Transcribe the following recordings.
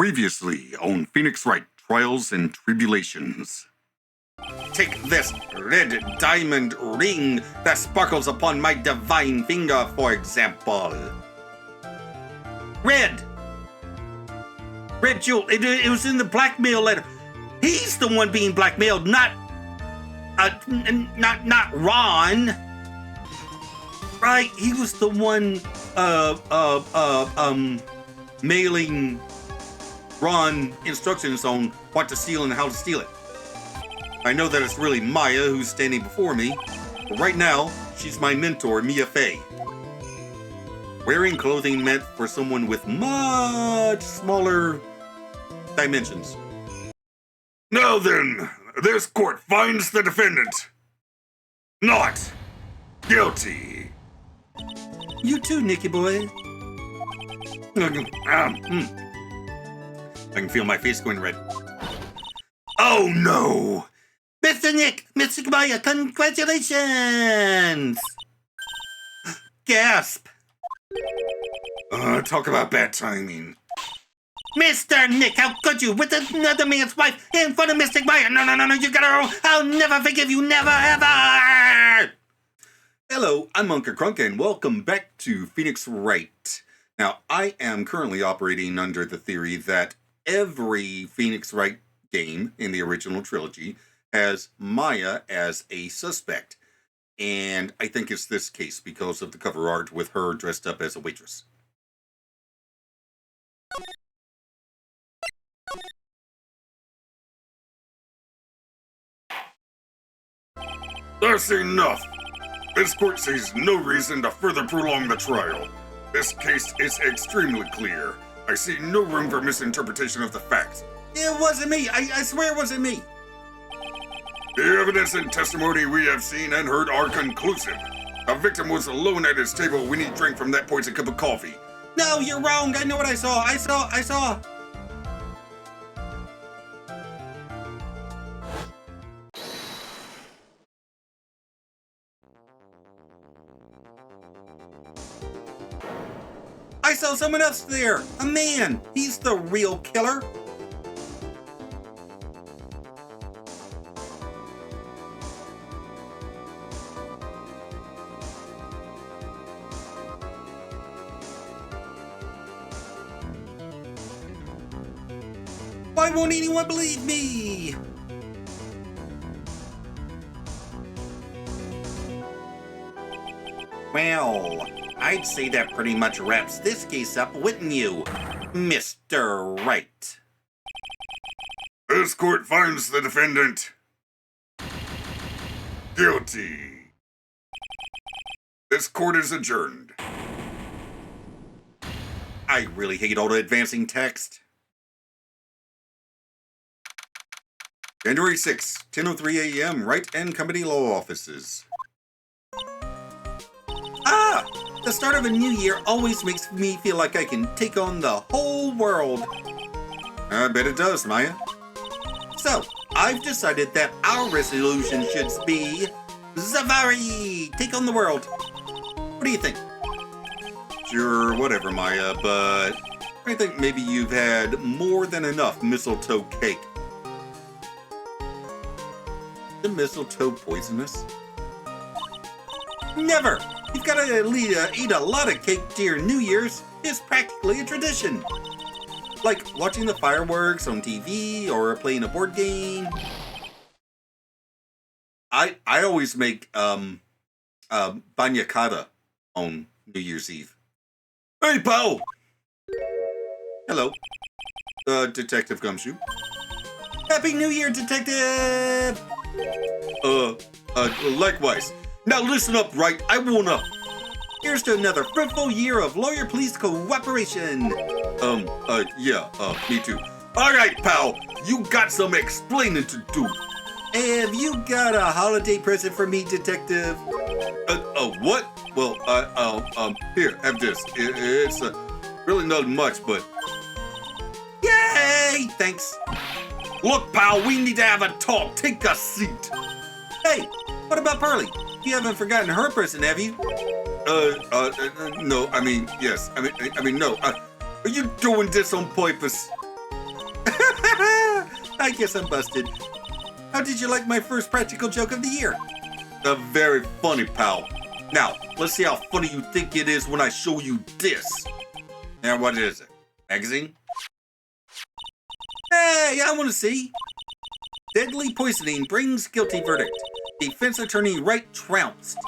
Previously on Phoenix Wright, Trials and Tribulations. Take this red diamond ring that sparkles upon my divine finger, for example. Red jewel. It was in the blackmail letter. He's the one being blackmailed, not Ron. Right? He was the one mailing Ron instructions on what to steal and how to steal it. I know that it's really Maya who's standing before me, but right now, she's my mentor, Mia Fey. Wearing clothing meant for someone with much smaller dimensions. Now then, this court finds the defendant not guilty. You too, Nicky boy. I can feel my face going red. Oh no! Mr. Nick, Mr. Maya, congratulations! Gasp! Talk about bad timing. Mr. Nick, how could you, with another man's wife in front of Mr. Maya? No, you gotta, I'll never forgive you, never, ever! Hello, I'm Unca Crunk, and welcome back to Phoenix Wright. Now, I am currently operating under the theory that every Phoenix Wright game in the original trilogy has Maya as a suspect. And I think it's this case because of the cover art with her dressed up as a waitress. That's enough. This court sees no reason to further prolong the trial. This case is extremely clear. I see no room for misinterpretation of the facts. It wasn't me. I swear it wasn't me. The evidence and testimony we have seen and heard are conclusive. The victim was alone at his table when he drank from that poisoned cup of coffee. No, you're wrong. I know what I saw. I saw. I saw someone else there. A man. He's the real killer. Why won't anyone believe me? Well, I'd say that pretty much wraps this case up, wouldn't you, Mr. Wright? This court finds the defendant guilty. This court is adjourned. I really hate all the advancing text. January 6, 10:03 a.m., Wright and Company Law Offices. The start of a new year always makes me feel like I can take on the whole world. I bet it does, Maya. So, I've decided that our resolution should be Safari! Take on the world. What do you think? Sure, whatever, Maya, but I think maybe you've had more than enough mistletoe cake. The mistletoe poisonous? Never! You've got to eat a lot of cake dear New Year's. It's practically a tradition. Like watching the fireworks on TV or playing a board game. I always make banyakata on New Year's Eve. Hey, pal! Hello. Detective Gumshoe. Happy New Year, Detective! Likewise. Now listen up, Wright. I wanna... Here's to another fruitful year of lawyer-police cooperation. Yeah, me too. All right, pal. You got some explaining to do. Have you got a holiday present for me, Detective? What? Well, here, have this. It's really not much, but... Yay! Thanks. Look, pal, we need to have a talk. Take a seat. Hey, what about Pearlie? You haven't forgotten her present, have you? No, I mean, yes. I mean, no. Are you doing this on purpose? I guess I'm busted. How did you like my first practical joke of the year? Very funny, pal. Now, let's see how funny you think it is when I show you this. Now, what is it? Magazine? Hey, I want to see. Deadly poisoning brings guilty verdict. Defense attorney Wright trounced.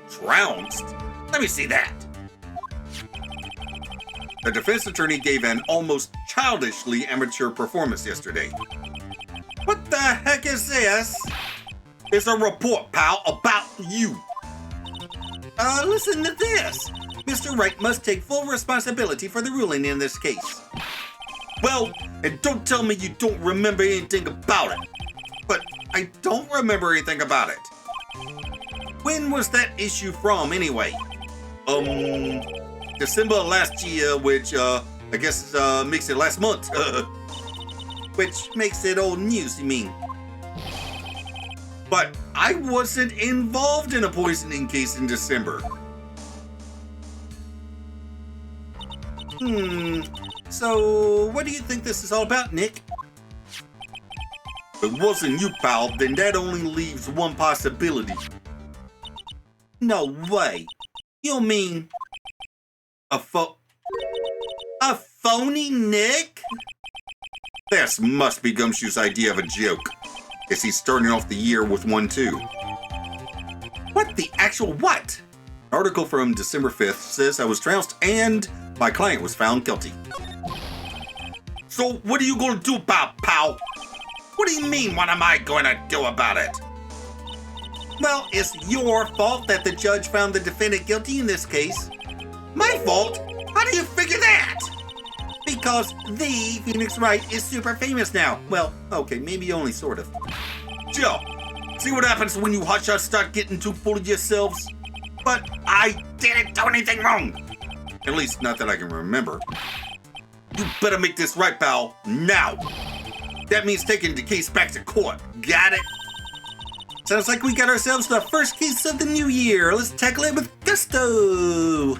Trounced? Let me see that. The defense attorney gave an almost childishly amateur performance yesterday. What the heck is this? It's a report, pal, about you. Listen to this. Mr. Wright must take full responsibility for the ruling in this case. Well, and don't tell me you don't remember anything about it. But I don't remember anything about it. When was that issue from, anyway? December last year, which, I guess, makes it last month. Which makes it old news, you mean? But I wasn't involved in a poisoning case in December. So what do you think this is all about, Nick? If it wasn't you, pal, then that only leaves one possibility. No way. You mean a phony Nick? This must be Gumshoe's idea of a joke. Guess he's starting off the year with one too. What the actual what? An article from December 5th says I was trounced and my client was found guilty. So what are you gonna do about it, pal? What do you mean, what am I gonna do about it? Well, it's your fault that the judge found the defendant guilty in this case. My fault? How do you figure that? Because the Phoenix Wright is super famous now. Well, okay, maybe only sort of. Joe, see what happens when you hotshots start getting too full of yourselves? But I didn't do anything wrong. At least not that I can remember. You better make this right, pal, now. That means taking the case back to court. Got it? Sounds like we got ourselves the first case of the new year. Let's tackle it with gusto.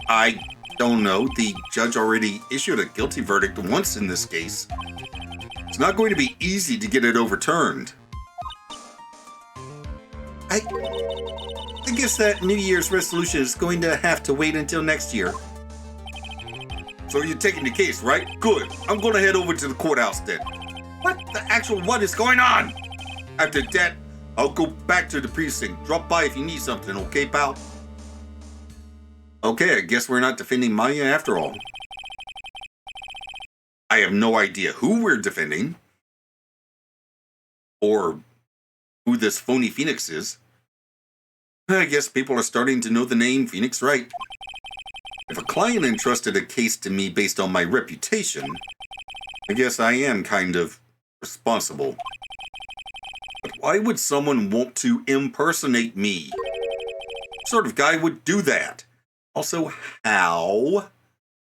I don't know. The judge already issued a guilty verdict once in this case. It's not going to be easy to get it overturned. I guess that New Year's resolution is going to have to wait until next year. So you're taking the case, right? Good. I'm going to head over to the courthouse then. What the actual what is going on? After that, I'll go back to the precinct. Drop by if you need something, okay, pal? Okay, I guess we're not defending Maya after all. I have no idea who we're defending. Or who this phony Phoenix is. I guess people are starting to know the name Phoenix Wright. If a client entrusted a case to me based on my reputation, I guess I am kind of responsible. But why would someone want to impersonate me? What sort of guy would do that? Also, how?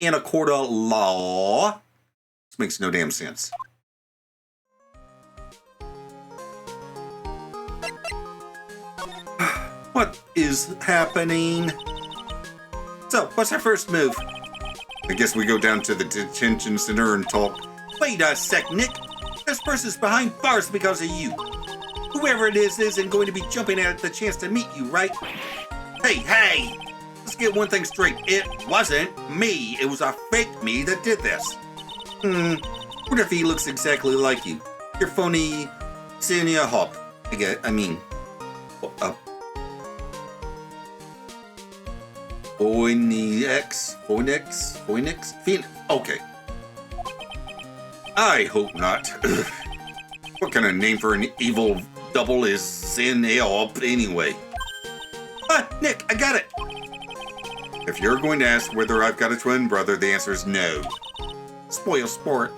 In a court of law? This makes no damn sense. What is happening? So, what's our first move? I guess we go down to the detention center and talk. Wait a sec, Nick. This person's behind bars because of you. Whoever it is isn't going to be jumping at the chance to meet you, right? Hey! Let's get one thing straight. It wasn't me. It was a fake me that did this. What if he looks exactly like you? Your phony senior hop. Phoenix? Okay. I hope not. What kind of name for an evil double is Sin Up anyway? Nick, I got it. If you're going to ask whether I've got a twin brother, the answer is no. Spoil sport.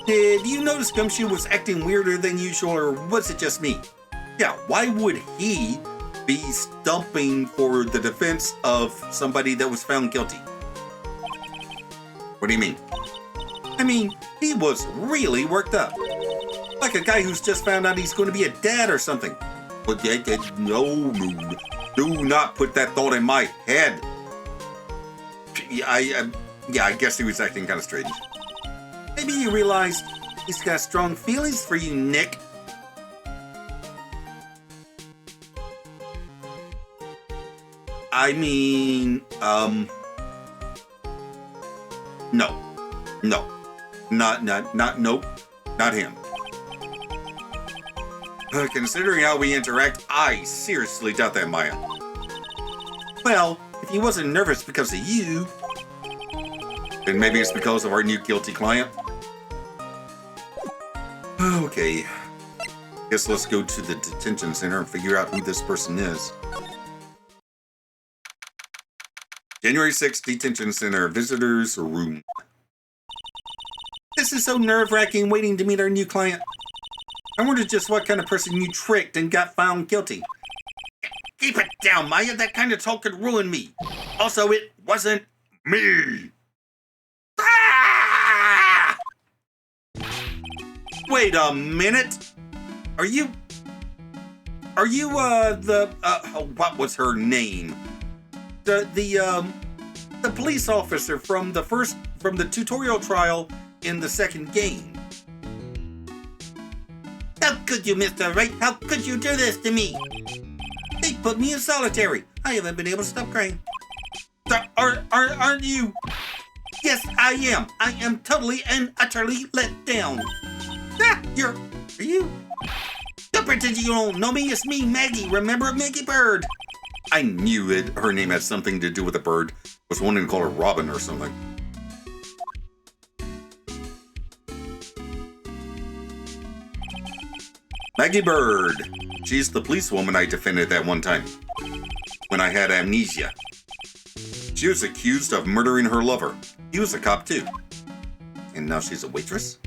Did you notice Gumshoe was acting weirder than usual, or was it just me? Yeah, why would he be stumping for the defense of somebody that was found guilty? What do you mean? I mean, he was really worked up. Like a guy who's just found out he's going to be a dad or something. But no, do not put that thought in my head. Yeah, I guess he was acting kind of strange. Maybe you realized he's got strong feelings for you, Nick. I mean, no. Nope. Not him. Considering how we interact, I seriously doubt that, Maya. Well, if he wasn't nervous because of you, then maybe it's because of our new guilty client. Okay. Guess let's go to the detention center and figure out who this person is. January 6th, detention center, visitors room. This is so nerve-wracking waiting to meet our new client. I wonder just what kind of person you tricked and got found guilty. Keep it down, Maya. That kind of talk could ruin me. Also, it wasn't me. Ah! Wait a minute. Are you what was her name? The police officer from the tutorial trial in the second game. How could you, Mr. Wright? How could you do this to me? They put me in solitary. I haven't been able to stop crying. Aren't you? Yes, I am. I am totally and utterly let down. Ah, are you? Don't pretend you don't know me. It's me, Maggie. Remember Maggie Bird? I knew it. Her name had something to do with a bird. I was wanting to call her Robin or something. Maggie Bird. She's the policewoman I defended that one time, when I had amnesia. She was accused of murdering her lover. He was a cop too. And now she's a waitress?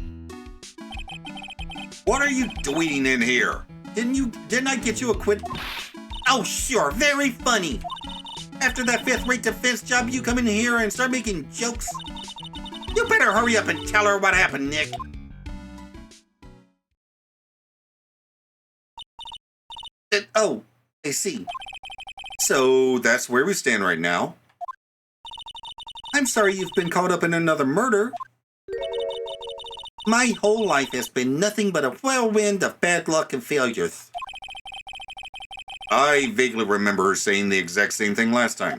What are you doing in here? Didn't I get you acquitted? Oh sure, very funny. After that fifth-rate defense job, you come in here and start making jokes? You better hurry up and tell her what happened, Nick. Oh, I see. So that's where we stand right now. I'm sorry you've been caught up in another murder. My whole life has been nothing but a whirlwind of bad luck and failures. I vaguely remember her saying the exact same thing last time.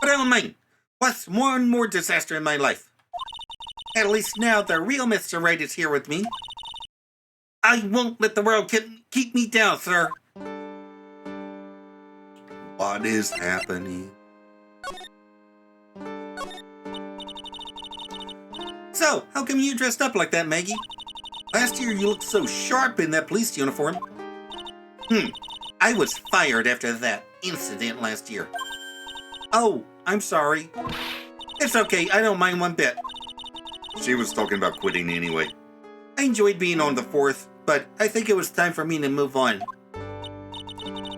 But I don't mind. What's one more disaster in my life? At least now the real Mr. Wright is here with me. I won't let the world keep me down, sir. What is happening? So, how come you dressed up like that, Maggie? Last year you looked so sharp in that police uniform. I was fired after that incident last year. Oh, I'm sorry. It's okay, I don't mind one bit. She was talking about quitting anyway. I enjoyed being on the fourth, but I think it was time for me to move on.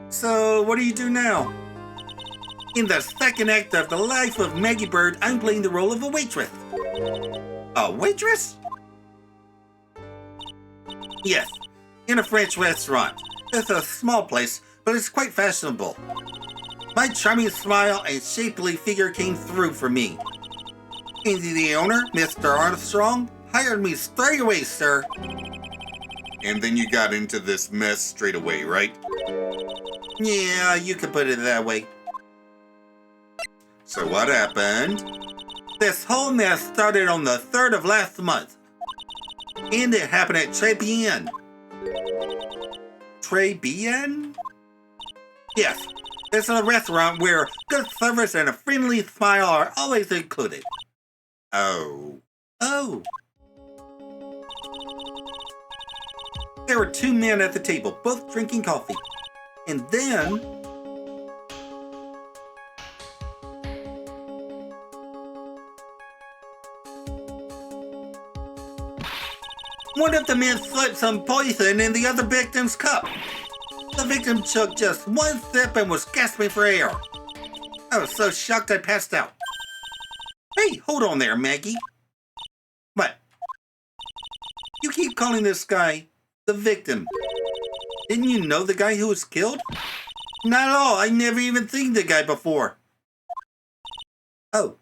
So, what do you do now? In the second act of The Life of Maggie Bird, I'm playing the role of a waitress. A waitress? Yes, in a French restaurant. It's a small place, but it's quite fashionable. My charming smile and shapely figure came through for me. And the owner, Mr. Armstrong, hired me straight away, sir. And then you got into this mess straight away, right? Yeah, you could put it that way. So what happened? This whole mess started on the 3rd of last month. And it happened at Tribulations. Tribulations? Yes, it's a restaurant where good service and a friendly smile are always included. Oh. There were 2 men at the table, both drinking coffee. And then... one of the men slipped some poison in the other victim's cup. The victim took just one sip and was gasping for air. I was so shocked I passed out. Hey, hold on there, Maggie. What? You keep calling this guy the victim. Didn't you know the guy who was killed? Not at all. I never even seen the guy before. Oh.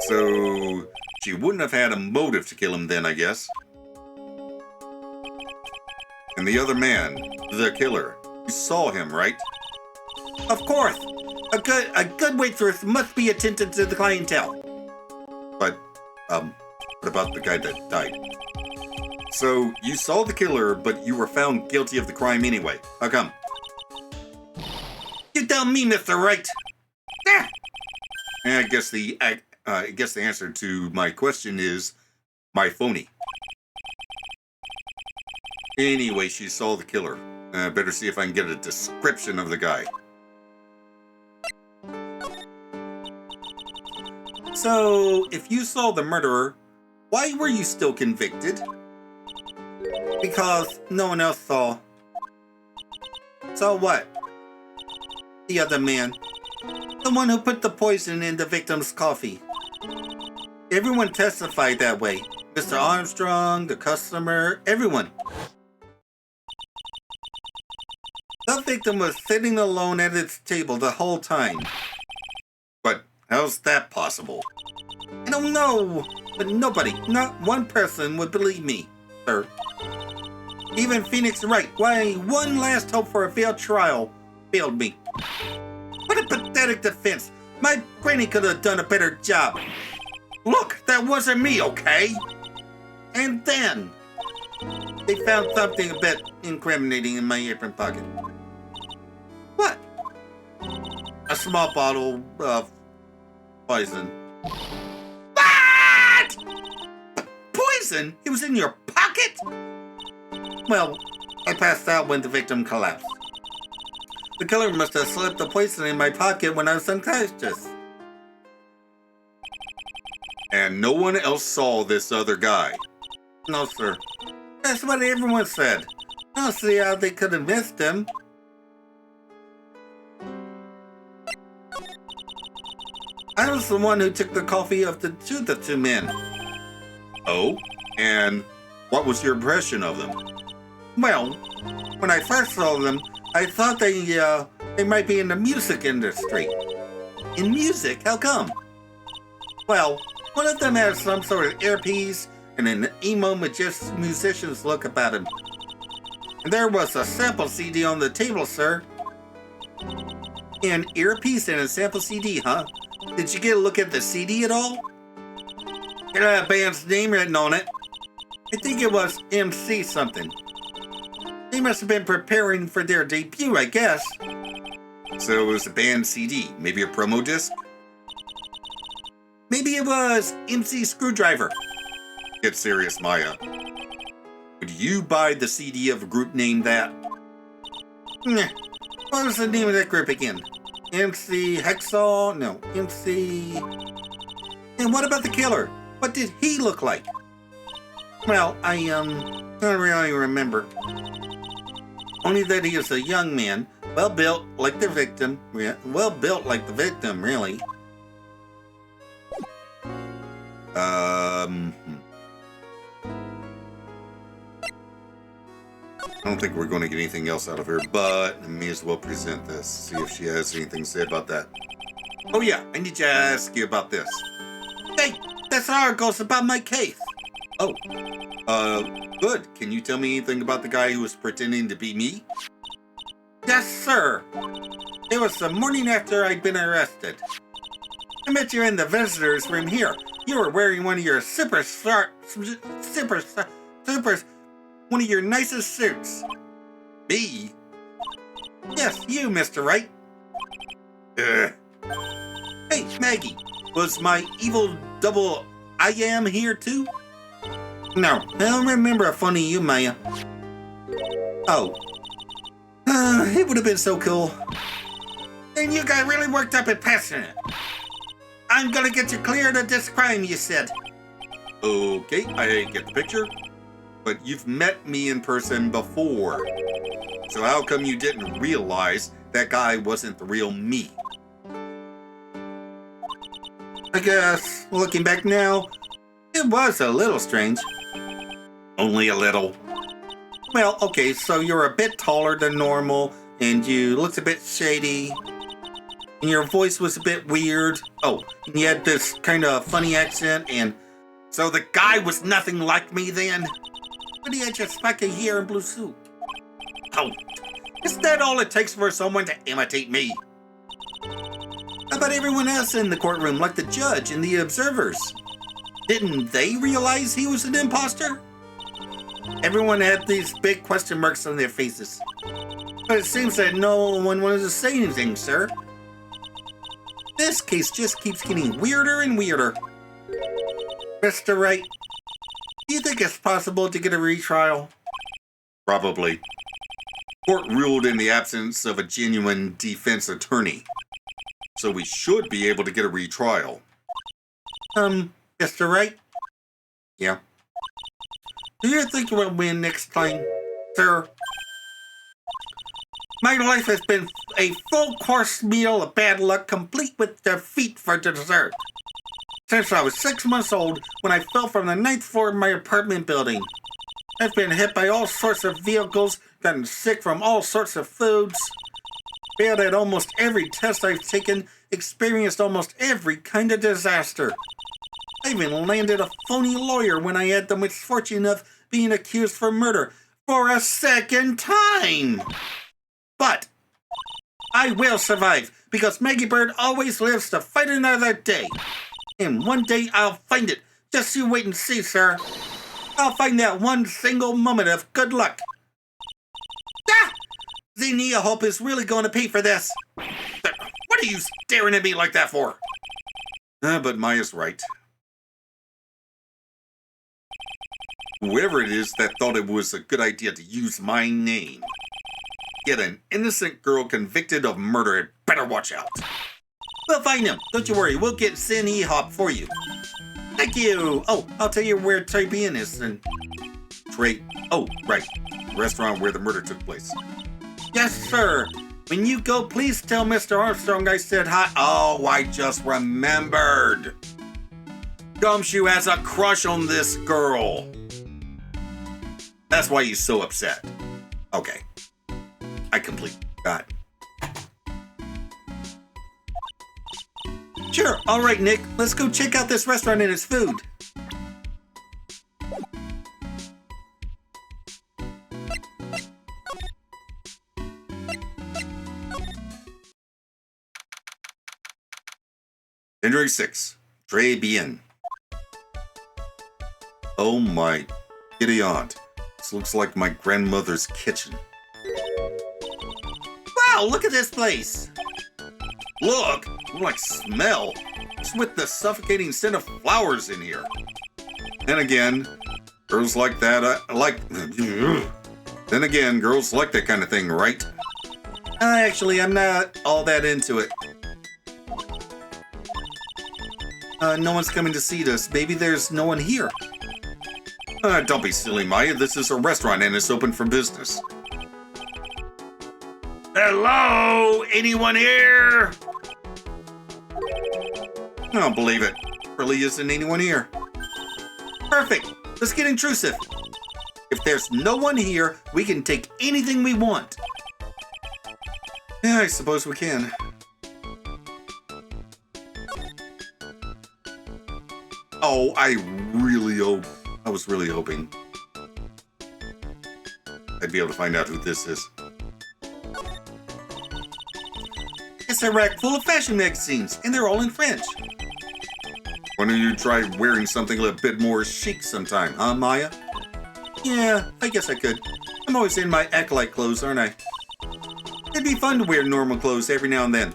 So she wouldn't have had a motive to kill him then, I guess. And the other man, the killer, you saw him, right? Of course. A good waitress must be attentive to the clientele. But, what about the guy that died? So, you saw the killer, but you were found guilty of the crime anyway. How come? You tell me, Mr. Wright. Ah! And I guess the answer to my question is my phony. Anyway, she saw the killer. Better see if I can get a description of the guy. So, if you saw the murderer, why were you still convicted? Because no one else saw. Saw what? The other man. The one who put the poison in the victim's coffee. Everyone testified that way. Mr. Armstrong, the customer, everyone. The victim was sitting alone at its table the whole time. But how's that possible? I don't know, but nobody, not one person would believe me, sir. Even Phoenix Wright, why one last hope for a failed trial, failed me. What a pathetic defense. My granny could have done a better job. Look, that wasn't me, okay? And then, they found something a bit incriminating in my apron pocket. What? A small bottle of poison. What? Poison? It was in your pocket? Well, I passed out when the victim collapsed. The killer must have slipped the poison in my pocket when I was unconscious. And no one else saw this other guy? No, sir. That's what everyone said. I don't see how they could have missed him. I was the one who took the coffee to the two men. Oh? And what was your impression of them? Well, when I first saw them, I thought they might be in the music industry. In music? How come? Well, one of them has some sort of earpiece and an emo musician's look about him. And there was a sample CD on the table, sir. An earpiece and a sample CD, huh? Did you get a look at the CD at all? It had a band's name written on it. I think it was MC something. They must have been preparing for their debut, I guess. So it was a band CD, maybe a promo disc? Maybe it was MC Screwdriver. Get serious, Maya. Would you buy the CD of a group named that? Nah. What was the name of that group again? MC Hexall? No, MC... And what about the killer? What did he look like? Well, I don't really remember. Only that he was a young man, well built like the victim. Well built like the victim, really. I don't think we're going to get anything else out of her, but I may as well present this, see if she has anything to say about that. Oh yeah, I need to ask you about this. Hey, that's articles about my case. Oh, good. Can you tell me anything about the guy who was pretending to be me? Yes, sir. It was the morning after I'd been arrested. I met you in the visitor's room here. You were wearing one of your one of your nicest suits. Me? Yes, you, Mr. Wright. Hey, Maggie, was my evil double I am here too? No, I don't remember a funny you, Maya. Oh. It would have been so cool. And you got really worked up and passionate. I'm gonna get you cleared of this crime, you said. Okay, I get the picture. But you've met me in person before. So how come you didn't realize that guy wasn't the real me? I guess, looking back now, it was a little strange. Only a little. Well, okay, so you're a bit taller than normal, and you looked a bit shady. And your voice was a bit weird. Oh, and you had this kind of funny accent, and so the guy was nothing like me then? But he had just Spikey hair and blue suit. Oh, is that all it takes for someone to imitate me? How about everyone else in the courtroom, like the judge and the observers? Didn't they realize he was an imposter? Everyone had these big question marks on their faces. But it seems that no one wanted to say anything, sir. This case just keeps getting weirder and weirder. Mr. Wright, do you think it's possible to get a retrial? Probably. Court ruled in the absence of a genuine defense attorney, so we should be able to get a retrial. Mr. Wright? Yeah. Do you think we'll win next time, sir? My life has been a full-course meal of bad luck, complete with defeat for dessert. Since I was 6 months old, when I fell from the 9th floor of my apartment building. I've been hit by all sorts of vehicles, gotten sick from all sorts of foods, failed at almost every test I've taken, experienced almost every kind of disaster. I even landed a phony lawyer when I had the misfortune of being accused for murder for a second time. But I will survive because Maggie Bird always lives to fight another day. And one day I'll find it. Just you wait and see, sir. I'll find that one single moment of good luck. Ah! Xenia Hope is really going to pay for this. What are you staring at me like that for? But Maya's right. Whoever it is that thought it was a good idea to use my name, get an innocent girl convicted of murder, had better watch out. We'll find him. Don't you worry. We'll get Xenia Hop for you. Thank you. Oh, I'll tell you where Tribulations is. And oh, right. The restaurant where the murder took place. Yes, sir. When you go, please tell Mr. Armstrong I said hi. Oh, I just remembered. Gumshoe has a crush on this girl. That's why he's so upset. Okay. I complete. Got it. Sure. All right, Nick. Let's go check out this restaurant and its food. Entry 6. Très bien. Oh my giddy aunt. This looks like my grandmother's kitchen. Wow, look at this place. Look, more like smell. It's with the suffocating scent of flowers in here. Then again, girls like that, Then again, girls like that kind of thing, right? Actually, I'm not all that into it. No one's coming to see us. Maybe there's no one here. Don't be silly, Maya. This is a restaurant and it's open for business. Hello? Anyone here? I don't believe it. Really isn't anyone here. Perfect. Let's get intrusive. If there's no one here, we can take anything we want. Yeah, I suppose we can. Oh, I was really hoping I'd be able to find out who this is. It's a rack full of fashion magazines, and they're all in French. Why don't you try wearing something a little bit more chic sometime, huh, Maya? Yeah, I guess I could. I'm always in my acolyte clothes, aren't I? It'd be fun to wear normal clothes every now and then.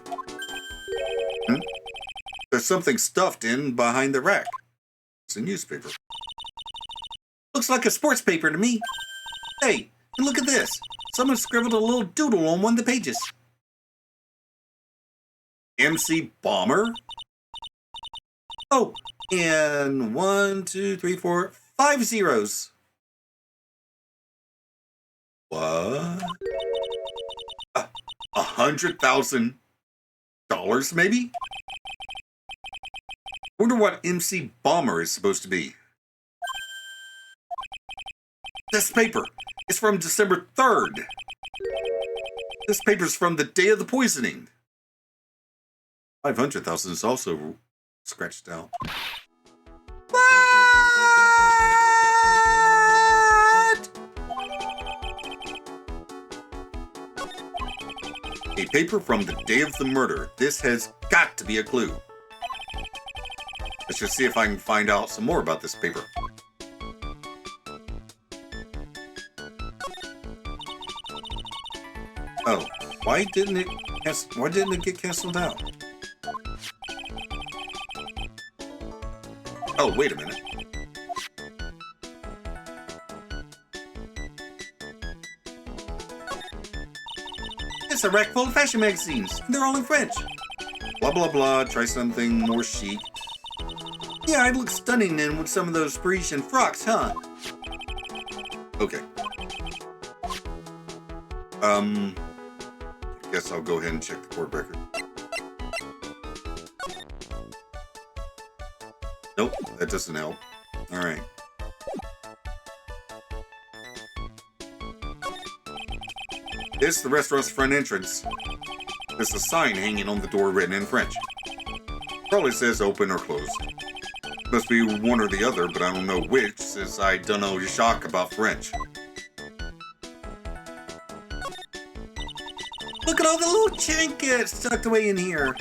There's something stuffed in behind the rack. It's a newspaper. Looks like a sports paper to me. Hey, look at this. Someone scribbled a little doodle on one of the pages. MC Bomber? Oh, and 1, 2, 3, 4, 5 zeros. What? $100,000 maybe? Wonder what MC Bomber is supposed to be. This paper is from December 3rd. This paper's from the day of the poisoning. 500,000 is also scratched out. What? A paper from the day of the murder. This has got to be a clue. Let's just see if I can find out some more about this paper. Oh, why didn't it get canceled out? Oh, wait a minute. It's a rack full of fashion magazines. They're all in French. Blah, blah, blah. Try something more chic. Yeah, I'd look stunning in with some of those Parisian frocks, huh? Okay. I guess I'll go ahead and check the court record. Nope, that doesn't help. All right. This is the restaurant's front entrance. There's a sign hanging on the door written in French. Probably says open or closed. Must be one or the other, but I don't know which, since I don't know shock about French. Look at all the little trinkets tucked away in here.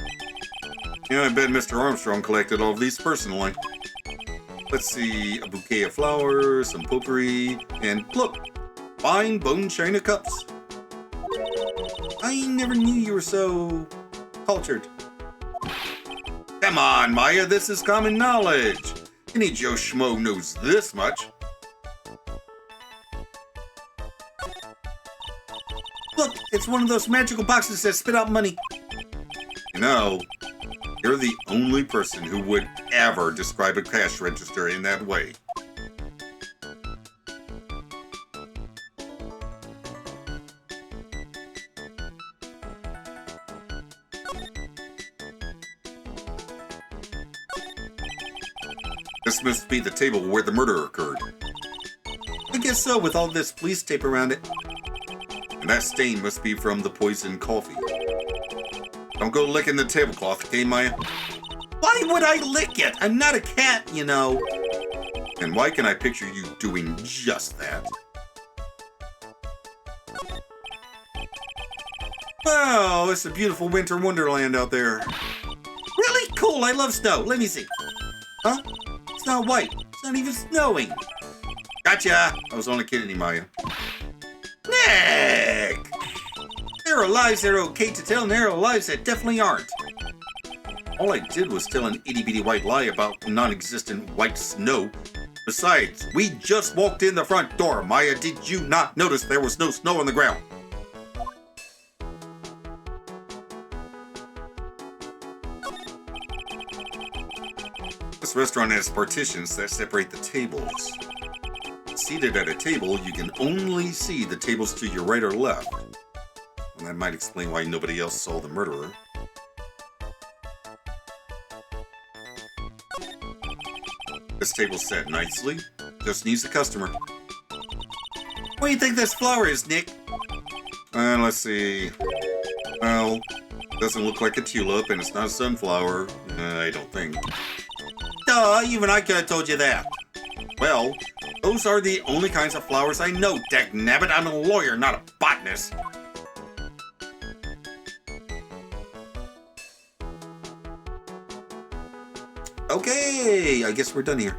Yeah, I bet Mr. Armstrong collected all of these personally. Let's see, a bouquet of flowers, some potpourri, and look, fine bone china cups. I never knew you were so cultured. Come on, Maya, this is common knowledge. Any Joe Schmo knows this much. Look, it's one of those magical boxes that spit out money. You know, you're the only person who would ever describe a cash register in that way. This must be the table where the murder occurred. I guess so, with all this police tape around it. And that stain must be from the poisoned coffee. Don't go licking the tablecloth, okay, Maya? Why would I lick it? I'm not a cat, you know. And why can I picture you doing just that? Oh, it's a beautiful winter wonderland out there. Really cool, I love snow. Let me see. Huh? It's not white. It's not even snowing. Gotcha! I was only kidding you, Maya. Nick! There are lies that are okay to tell, and there are lies that definitely aren't. All I did was tell an itty-bitty white lie about non-existent white snow. Besides, we just walked in the front door. Maya, did you not notice there was no snow on the ground? This restaurant has partitions that separate the tables. Seated at a table, you can only see the tables to your right or left. And that might explain why nobody else saw the murderer. This table's set nicely. Just needs a customer. What do you think this flower is, Nick? Let's see. Well, doesn't look like a tulip, and it's not a sunflower. I don't think. Duh, even I could have told you that. Well, those are the only kinds of flowers I know, dagnabbit. I'm a lawyer, not a botanist. Okay, I guess we're done here.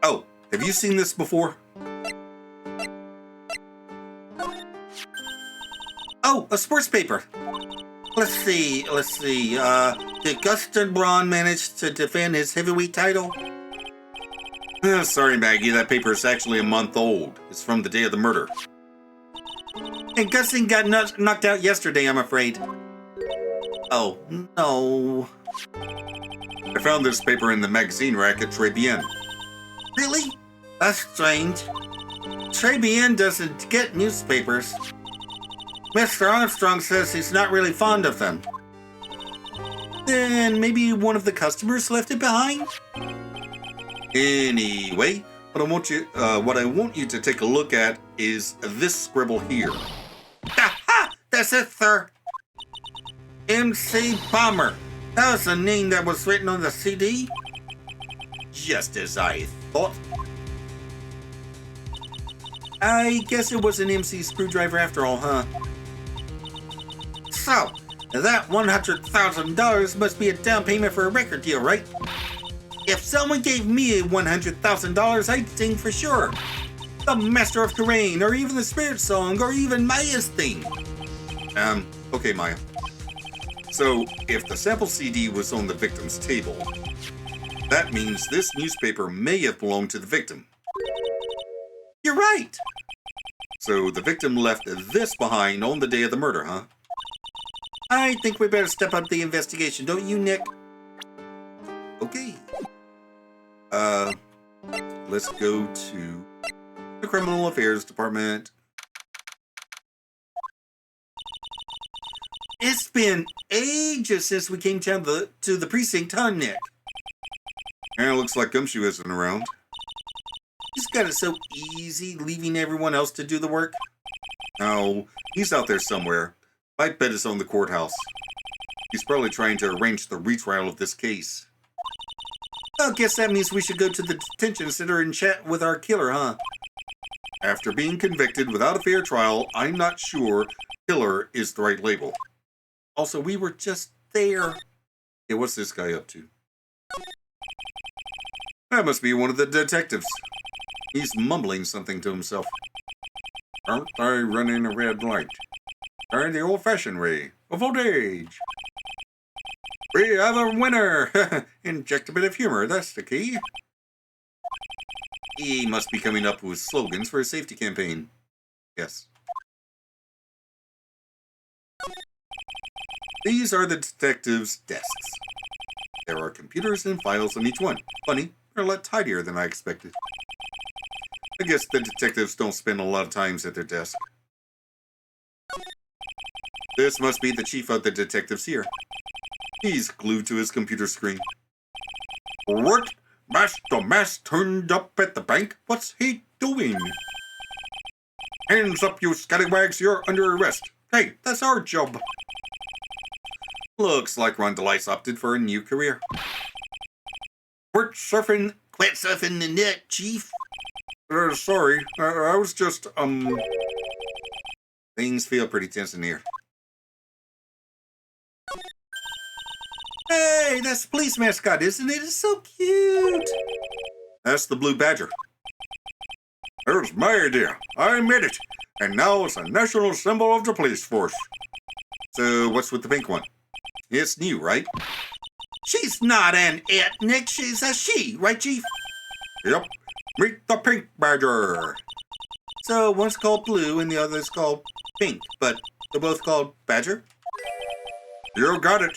Oh, have you seen this before? Oh, a sports paper. Let's see. Did Gustin Braun manage to defend his heavyweight title? Sorry, Maggie, that paper is actually a month old. It's from the day of the murder. And Gustin got knocked out yesterday, I'm afraid. Oh, no. I found this paper in the magazine rack at Tribulations. Really? That's strange. Tribulations doesn't get newspapers. Mr. Armstrong says he's not really fond of them. Then maybe one of the customers left it behind? Anyway, What I want you to take a look at is this scribble here. Aha! That's it, sir. MC Bomber. That was the name that was written on the CD. Just as I thought. I guess it was an MC Screwdriver after all, huh? So, that $100,000 must be a down payment for a record deal, right? If someone gave me $100,000, I'd sing for sure. The Master of Terrain, or even the Spirit Song, or even Maya's theme. Okay, Maya. So, if the sample CD was on the victim's table, that means this newspaper may have belonged to the victim. You're right! So, the victim left this behind on the day of the murder, huh? I think we better step up the investigation, don't you, Nick? Okay. Let's go to the Criminal Affairs Department. It's been ages since we came down to the precinct, huh, Nick? Yeah, looks like Gumshoe isn't around. He's got it so easy leaving everyone else to do the work. Oh, he's out there somewhere. I bet it's on the courthouse. He's probably trying to arrange the retrial of this case. I guess that means we should go to the detention center and chat with our killer, huh? After being convicted without a fair trial, I'm not sure killer is the right label. Also, we were just there. Yeah, what's this guy up to? That must be one of the detectives. He's mumbling something to himself. Aren't I running a red light? Or the old-fashioned way of old age. We have a winner! Inject a bit of humor, that's the key. He must be coming up with slogans for a safety campaign. Yes. These are the detectives' desks. There are computers and files on each one. Funny, they're a lot tidier than I expected. I guess the detectives don't spend a lot of time at their desk. This must be the chief of the detectives here. He's glued to his computer screen. What? Master Mass turned up at the bank? What's he doing? Hands up, you scallywags, you're under arrest. Hey, that's our job. Looks like Ron DeLice opted for a new career. Quit surfing the net, Chief. Sorry, I was just, Things feel pretty tense in here. Hey, that's the police mascot, isn't it? It's so cute. That's the Blue Badger. It was my idea. I made it. And now it's a national symbol of the police force. So what's with the pink one? It's new, right? She's not an it, Nick. She's a she, right, Chief? Yep. Meet the Pink Badger. So one's called Blue and the other's called Pink, but they're both called Badger? You got it.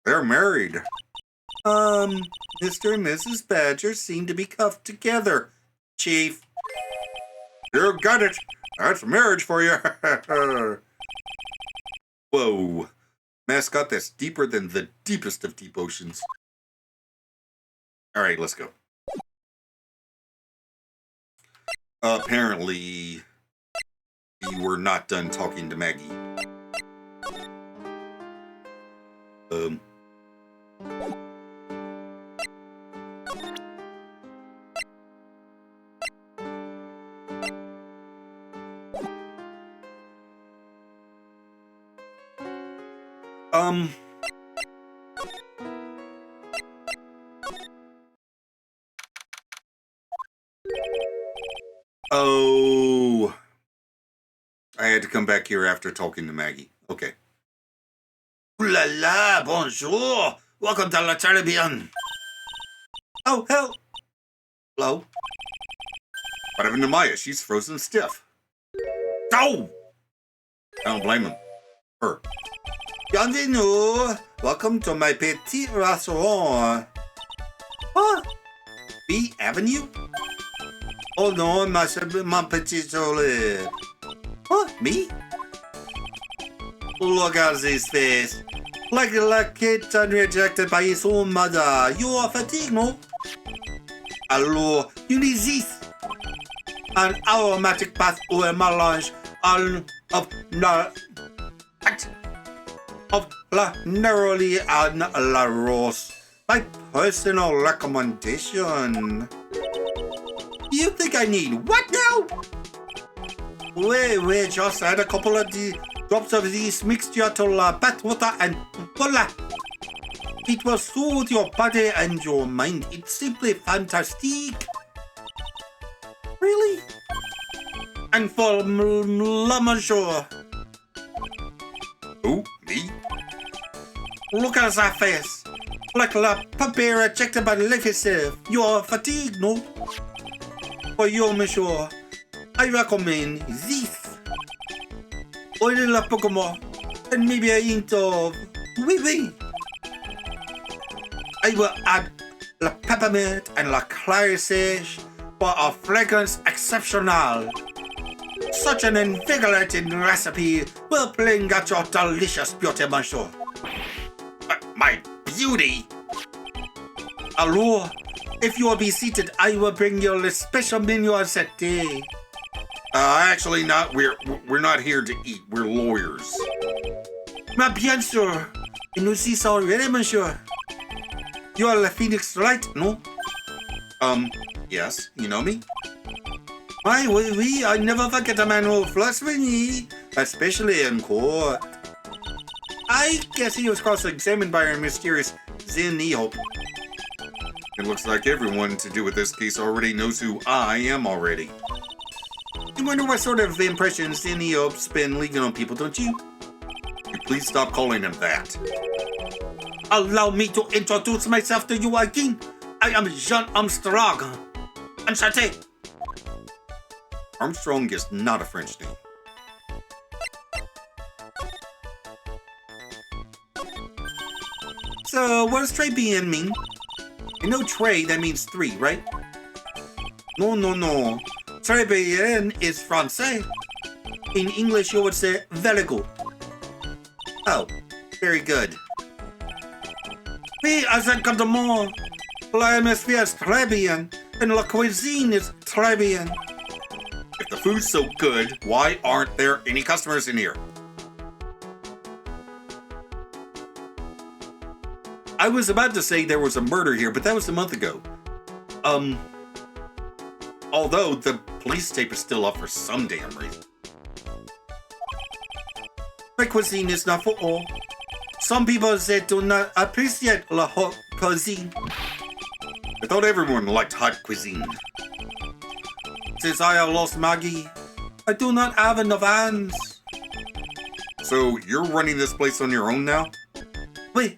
They're married. Mr. and Mrs. Badger seem to be cuffed together, Chief. You got it. That's marriage for you. Whoa. Mascot that's deeper than the deepest of deep oceans. All right, let's go. Apparently, you were not done talking to Maggie. Oh, I had to come back here after talking to Maggie. Okay. Ooh la la, bonjour. Welcome to La Caribbean. Oh, hell. Hello. What happened to Maya? She's frozen stiff. Oh! I don't blame him. Her. Bienvenue. Welcome to my petit restaurant. Huh? B Avenue? Oh no, my petit soleil. Huh? Me? Look at this face. Like a kid rejected by his own mother. You are fatigued, no? Alors, you need this. an aromatic bath or a melange of la neroli and la rose. My personal recommendation. You think I need what now? Wait, just add a couple of the drops of this mixture to la bath water and voila. It will soothe your body and your mind. It's simply fantastic. Really? And for la monsieur. Who? Me? Look at that face. Like la papier ejected by life itself. You are fatigued, no? For you, monsieur, I recommend this. Oil la Pokemon, and maybe a hint of oui. I will add la peppermint and la clary sage for a fragrance exceptional. Such an invigorating recipe will bring out your delicious beauty, monsieur. My beauty? Allô, if you will be seated, I will bring you a special menu on cette day. Actually not. We're not here to eat. We're lawyers. Mais bien sûr, et nous y sommes ready, monsieur. You are the Phoenix Wright, no? Yes. You know me? Oui, I never forget a man who flirts with me, especially in court. I guess he was cross-examined by our mysterious Zenio. It looks like everyone to do with this case already knows who I am already. You wonder what sort of impressions Zenio's been leaving on people, don't you? You please stop calling him that. Allow me to introduce myself to you again. I am Jean Armstrong. Enchanté. Armstrong is not a French name. So, what does Tribulation mean? You know Trey, that means 3, right? No. Tribulation is Francais. In English, you would say very good. Oh, very good. Oui, exactement. L'atmosphere is très bien, and la cuisine is très bien. If the food's so good, why aren't there any customers in here? I was about to say there was a murder here, but that was a month ago. Although the police tape is still up for some damn reason. My cuisine is not for all. Some people say do not appreciate la hot cuisine. I thought everyone liked hot cuisine. Since I have lost Maggie, I do not have enough hands. So you're running this place on your own now? Oui,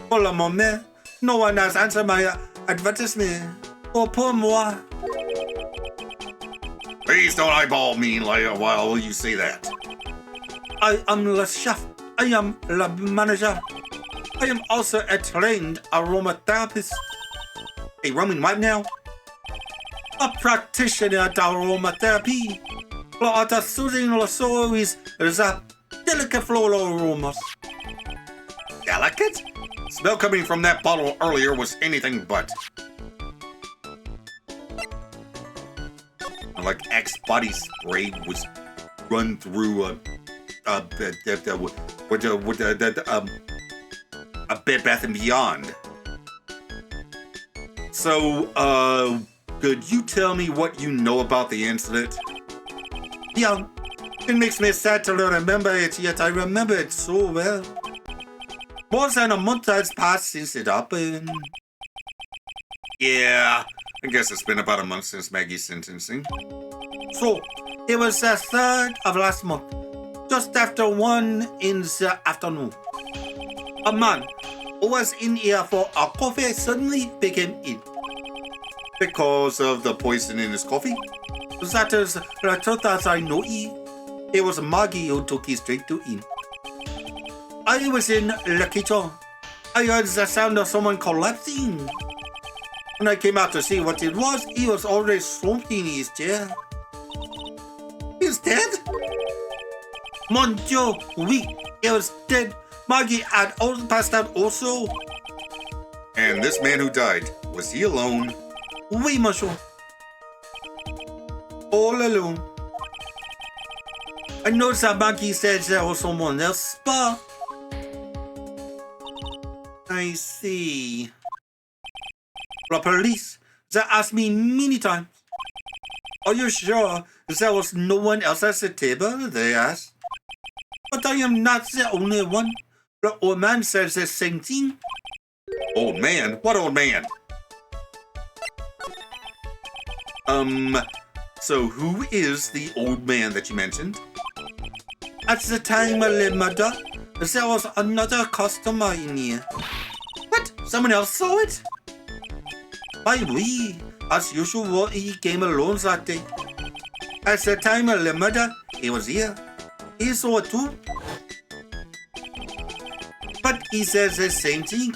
pour le moment, no one has answered my advertisement. Or pour moi. Please don't eyeball me while you say that. I am the chef. I am the manager. I am also a trained aromatherapist. A Roman what now? A practitioner at aromatherapy. For the soothing the soul with the delicate floral aromas. Delicate? Smell coming from that bottle earlier was anything but. Like Axe body spray was run through a Bed Bath and Beyond. So, could you tell me what you know about the incident? Yeah, it makes me sad to remember it, yet I remember it so well. More than a month has passed since it happened. Yeah, I guess it's been about a month since Maggie's sentencing. So, it was the 3rd of last month, just after 1 in the afternoon. A man who was in here for a coffee suddenly became ill. Because of the poison in his coffee? That is the truth as I know it. It was Maggie who took his drink to him. I was in the kitchen. I heard the sound of someone collapsing. When I came out to see what it was, he was already slumped in his chair. He's dead? Mon Dieu, oui, he was dead. Maggie had also passed out also. And this man who died, was he alone? Oui, monsieur. All alone. I noticed that Monkey said there was someone else, but I see. The police, they asked me many times. Are you sure there was no one else at the table? They asked. But I am not the only one. The old man says the same thing. Old man? What old man? So who is the old man that you mentioned? At the time, mother, there was another customer in here. What? Someone else saw it? Why, we, as usual, he came alone that day. At the time, mother, he was here. He saw it too. But he says the same thing,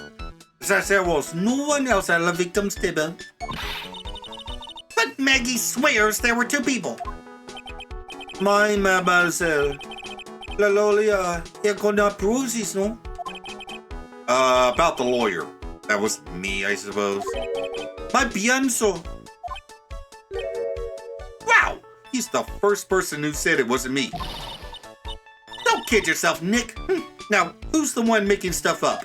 that there was no one else at the victim's table. But Maggie swears there were two people. My mademoiselle, la lawyer, he could not prove this, no? About the lawyer. That was me, I suppose. My Bianso. Wow! He's the first person who said it wasn't me. Don't kid yourself, Nick. Now, who's the one making stuff up?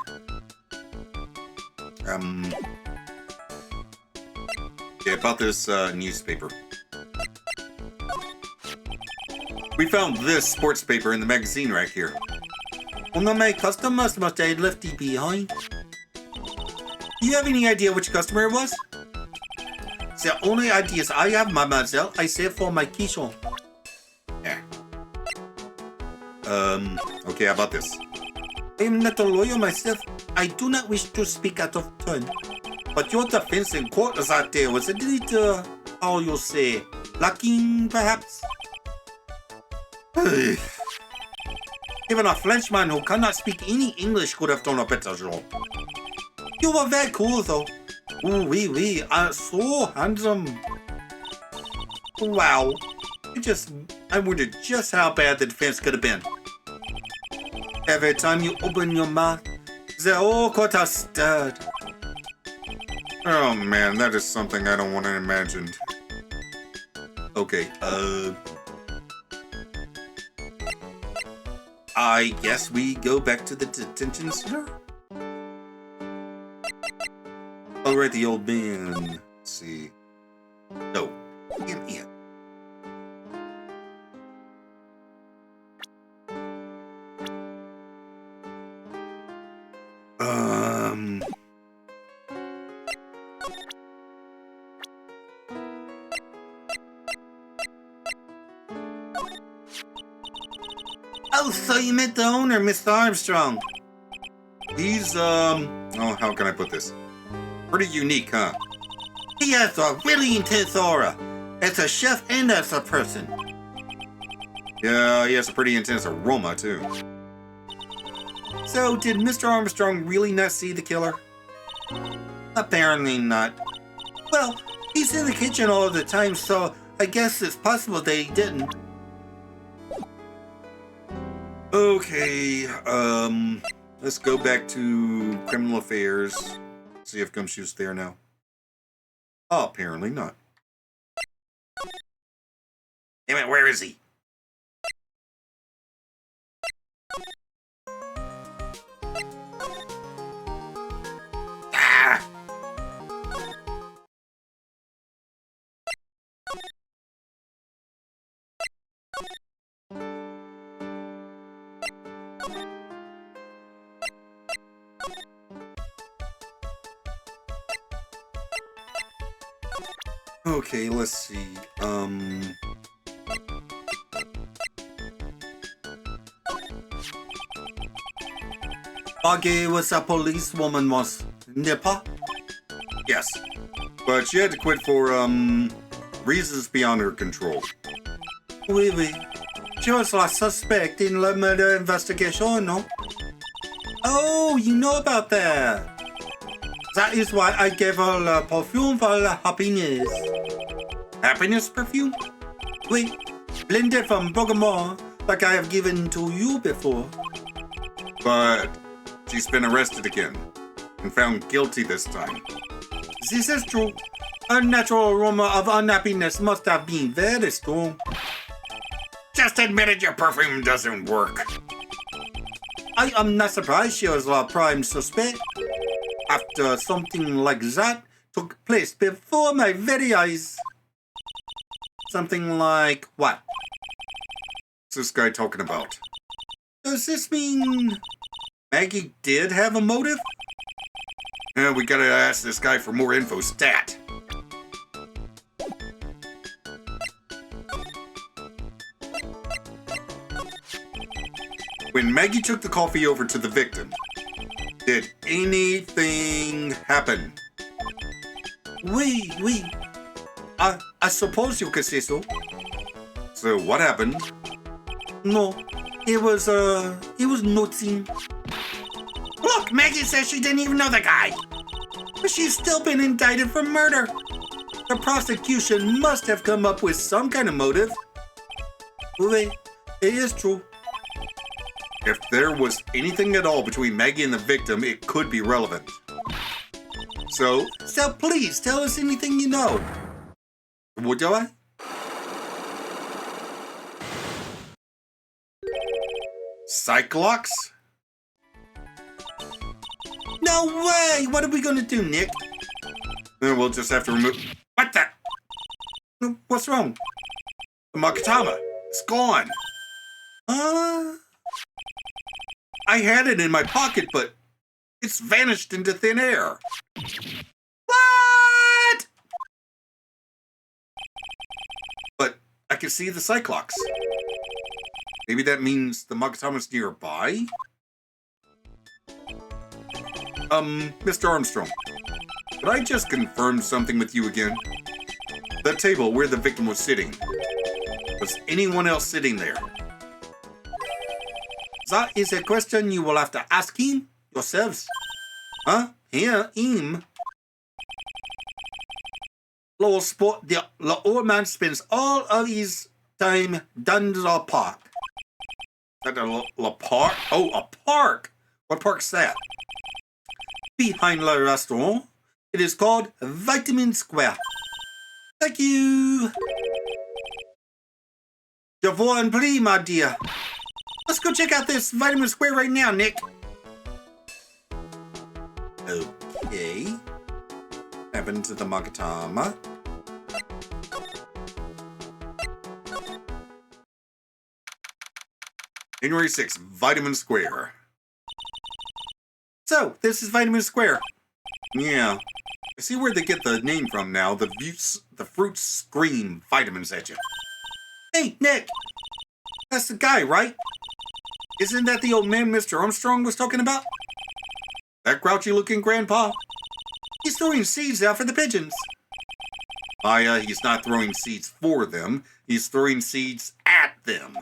Yeah, about this newspaper. We found this sports paper in the magazine rack here. One of my customers must have left it behind. Do you have any idea which customer it was? The only ideas I have, mademoiselle, I save for my quichon. Yeah. Okay, how about this? I am not a lawyer myself. I do not wish to speak out of turn. But your defense in court that day was a little, how you say, lacking, perhaps? Even a Frenchman who cannot speak any English could have done a better job. You were very cool, though. Oh, oui, so handsome. Wow. I wondered just how bad the defense could have been. Every time you open your mouth, the whole court are stirred. Oh man, that is something I don't want to imagine. Okay, I guess we go back to the detention center? All right, the old man. Let's see. No, him in. Oh, so you met the owner, Mr. Armstrong. He's, oh, how can I put this? Pretty unique, huh? He has a really intense aura. As a chef and as a person. Yeah, he has a pretty intense aroma, too. So, did Mr. Armstrong really not see the killer? Apparently not. Well, he's in the kitchen all the time, so I guess it's possible that he didn't. Okay, let's go back to criminal affairs. See if Gumshoe's there now. Oh, apparently not. Damn it, where is he? Ah! Okay, let's see. Augie was a policewoman once, Nippa? Yes, but she had to quit for, reasons beyond her control. Oui. She was a suspect in the murder investigation, no? Oh, you know about that. That is why I gave her the perfume for the happiness. Happiness perfume? Oui, blended from bergamot, like I have given to you before. But she's been arrested again and found guilty this time. This is true. Unnatural aroma of unhappiness must have been very strong. Just admitted your perfume doesn't work. I am not surprised she was a prime suspect. After something like that took place before my very eyes. Something like what? What's this guy talking about? Does this mean Maggie did have a motive? Yeah, we gotta ask this guy for more info stat. When Maggie took the coffee over to the victim, did anything happen? Oui. I suppose you could say so. So what happened? No, it was nothing. Look, Maggie says she didn't even know the guy. But she's still been indicted for murder. The prosecution must have come up with some kind of motive. Oui, it is true. If there was anything at all between Maggie and the victim, it could be relevant. So Please tell us anything you know. what do I? Cyclops? No way! What are we gonna do, Nick? Then we'll just have to remove. What the? What's wrong? The Makatama. It's gone. I had it in my pocket, but it's vanished into thin air. What? But I can see the Cyclops. Maybe that means the Makatama's nearby? Mr. Armstrong, could I just confirm something with you again? The table where the victim was sitting. Was anyone else sitting there? That is a question you will have to ask him yourselves. Huh? Him? Little sport, the old man spends all of his time down the park. Is that a park? Oh, a park! What park's that? Behind the restaurant. It is called Vitamin Square. Thank you. Devoir and plea, my dear. Let's go check out this Vitamin Square right now, Nick. Okay. Happened to the Makatama. January 6th, Vitamin Square. So, this is Vitamin Square. Yeah. I see where they get the name from now. The fruits scream vitamins at you. Hey, Nick. That's the guy, right? Isn't that the old man Mr. Armstrong was talking about? That grouchy-looking grandpa? He's throwing seeds out for the pigeons. Maya, he's not throwing seeds for them. He's throwing seeds at them.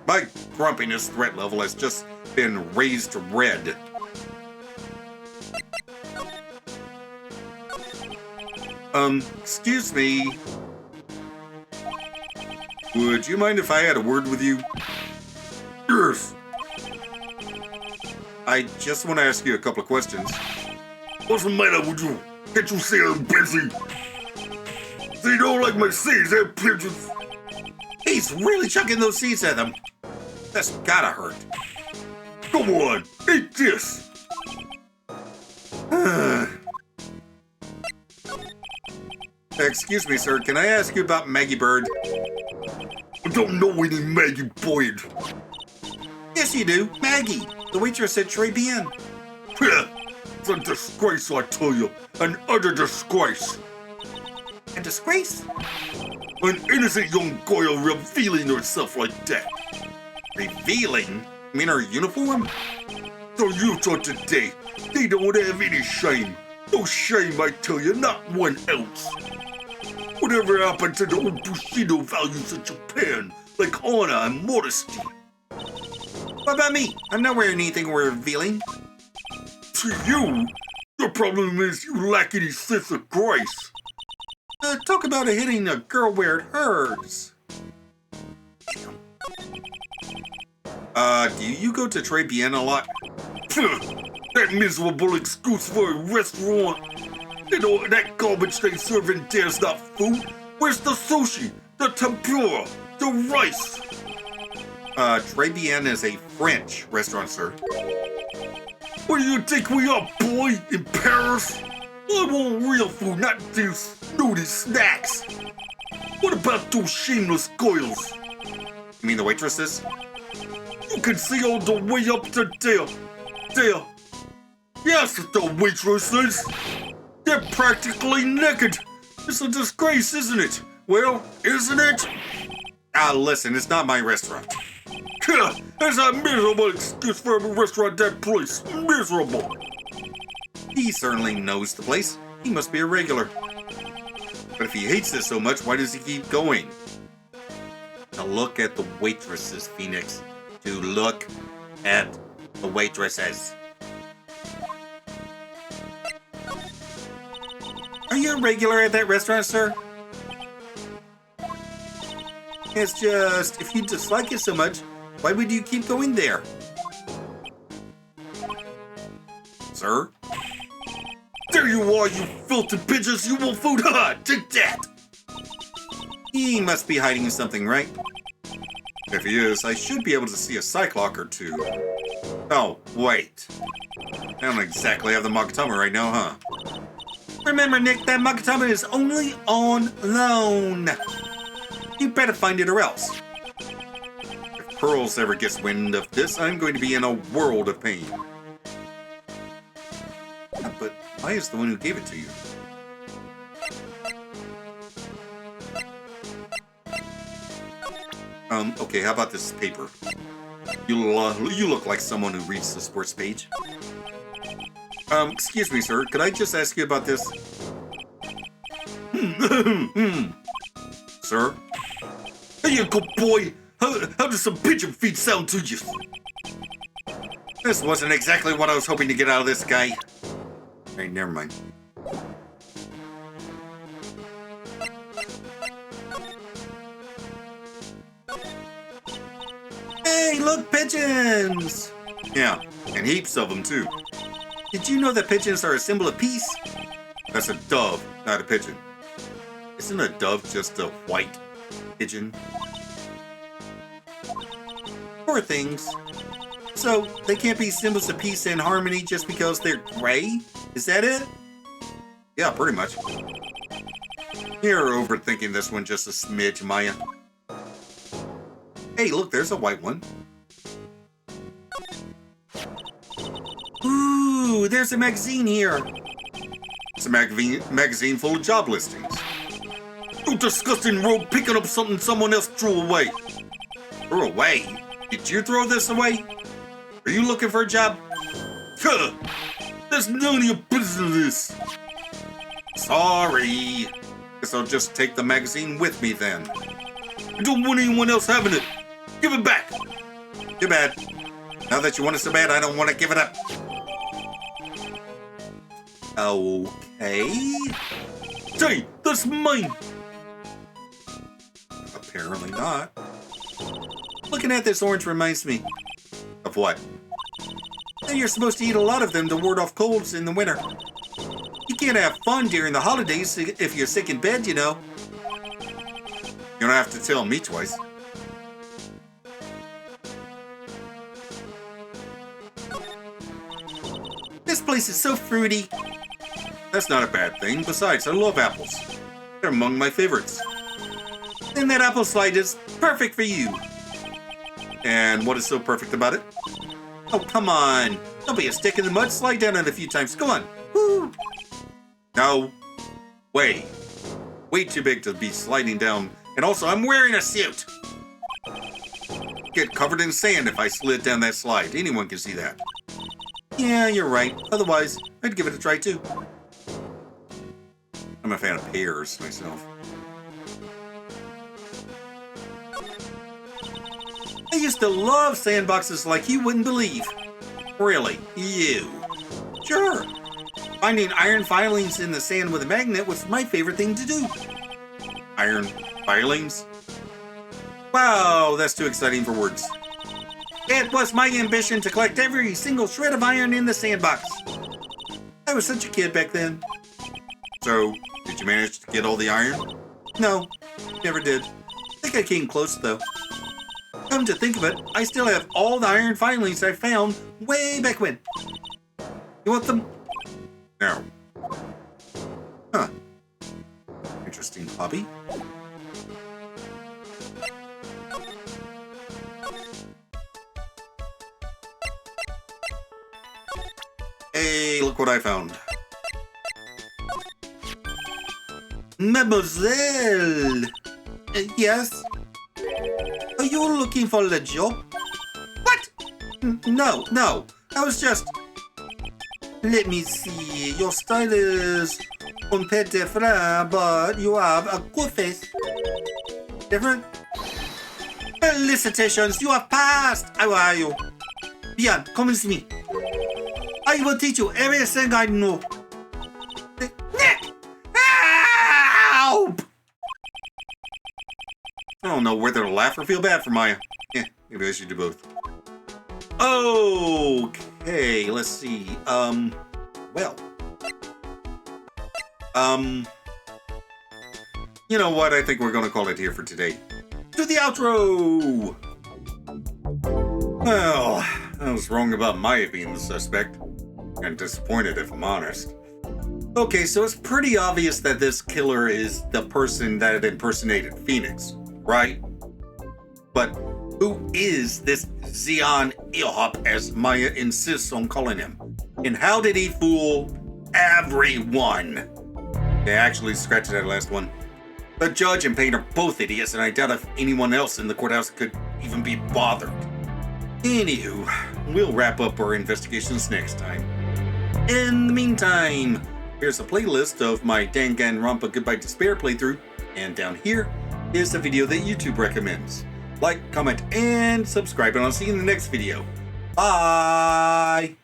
My grumpiness threat level has just been raised to red. Excuse me. Would you mind if I had a word with you? Yes. I just want to ask you a couple of questions. What's the matter with you? Can't you see I'm busy? So you don't like my seeds, they're pigeons. He's really chucking those seeds at them. That's gotta hurt. Come on, eat this. Excuse me, sir. Can I ask you about Maggie Bird? I don't know any Maggie Boyd. Yes, you do. Maggie, the waitress at Tribulations. It's a disgrace, I tell you. An utter disgrace. A disgrace? An innocent young girl revealing herself like that. Revealing? You mean her uniform? The youth of today, they don't have any shame. No shame, I tell you, not one ounce. Whatever happened to the old Bushido values of Japan, like honor and modesty? What about me? I'm not wearing anything revealing. To you, your problem is you lack any sense of grace. Talk about hitting a girl where it hurts. Do you go to Tribulations a lot? That miserable excuse for a restaurant. You know, that garbage they serve in there's not food. Where's the sushi, the tempura, the rice? Tribulations is a French restaurant, sir. What do you think we are, boy, in Paris? I want real food, not these snooty snacks. What about those shameless girls? You mean the waitresses? You can see all the way up to there. There. Yes, the waitresses. They're practically naked. It's a disgrace, isn't it? Well, isn't it? Listen, it's not my restaurant. That's a miserable excuse for a restaurant that place. Miserable. He certainly knows the place. He must be a regular. But if he hates this so much, why does he keep going? To look at the waitresses, Phoenix. To look at the waitresses. Are you a regular at that restaurant, sir? It's just, if you dislike it so much, why would you keep going there? Sir? There you are, you filthy pigeons. You want food? Ha! Take that. He must be hiding something, right? If he is, I should be able to see a cyclock or two. Oh, wait. I don't exactly have the Magatama right now, huh? Remember, Nick, that Magatama is only on loan. You better find it or else. If Pearls ever gets wind of this, I'm going to be in a world of pain. But why is the one who gave it to you? Okay, how about this paper? You look like someone who reads the sports page. Excuse me, sir. Could I just ask you about this? Sir? Hey, you good boy. How does some pigeon feet sound to you? This wasn't exactly what I was hoping to get out of this guy. Hey, never mind. Hey, look, pigeons! Yeah, and heaps of them, too. Did you know that pigeons are a symbol of peace? That's a dove, not a pigeon. Isn't a dove just a white pigeon? Poor things. So, they can't be symbols of peace and harmony just because they're gray? Is that it? Yeah, pretty much. You're overthinking this one just a smidge, Maya. Hey, look, there's a white one. Ooh, there's a magazine here. It's a magazine full of job listings. You disgusting rogue picking up something someone else threw away. Threw away? Did you throw this away? Are you looking for a job? Huh. There's none of your business. Sorry. Guess I'll just take the magazine with me then. I don't want anyone else having it. Give it back. Too bad. Now that you want it so bad, I don't want to give it up. Okay. Hey, that's mine. Apparently not. Looking at this orange reminds me. Of what? That you're supposed to eat a lot of them to ward off colds in the winter. You can't have fun during the holidays if you're sick in bed, you know. You don't have to tell me twice. This place is so fruity. That's not a bad thing. Besides, I love apples. They're among my favorites. And that apple slide is perfect for you. And what is so perfect about it? Oh, come on. Don't be a stick in the mud. Slide down it a few times. Go on. Woo. No. Way. Way too big to be sliding down. And also, I'm wearing a suit. Get covered in sand if I slid down that slide. Anyone can see that. Yeah, you're right. Otherwise, I'd give it a try too. I'm a fan of pears myself. I used to love sandboxes like you wouldn't believe. Really? You? Sure. Finding iron filings in the sand with a magnet was my favorite thing to do. Iron filings? Wow, that's too exciting for words. It was my ambition to collect every single shred of iron in the sandbox. I was such a kid back then. So, did you manage to get all the iron? No, never did. I think I came close, though. Come to think of it, I still have all the iron filings I found way back when. You want them? No. Huh. Interesting hobby. Hey, look what I found. Mademoiselle! Yes? Are you looking for a job? What? No, no. I was just... Let me see. Your style is un peu different, but you have a good face. Different? Felicitations, you have passed. How are you? Bien, come with me. I will teach you everything I know. Help! I don't know whether to laugh or feel bad for Maya. Yeah, maybe I should do both. Okay, let's see. You know what? I think we're gonna call it here for today. To the outro! Well, I was wrong about Maya being the suspect. And disappointed, if I'm honest. Okay, so it's pretty obvious that this killer is the person that impersonated Phoenix, right? But who is this Zion Ilhop, as Maya insists on calling him? And how did he fool everyone? They actually scratched that last one. The judge and Payne are both idiots, and I doubt if anyone else in the courthouse could even be bothered. Anywho, we'll wrap up our investigations next time. In the meantime, here's a playlist of my Danganronpa Goodbye Despair playthrough, and down here is a video that YouTube recommends. Like, comment, and subscribe, and I'll see you in the next video. Bye!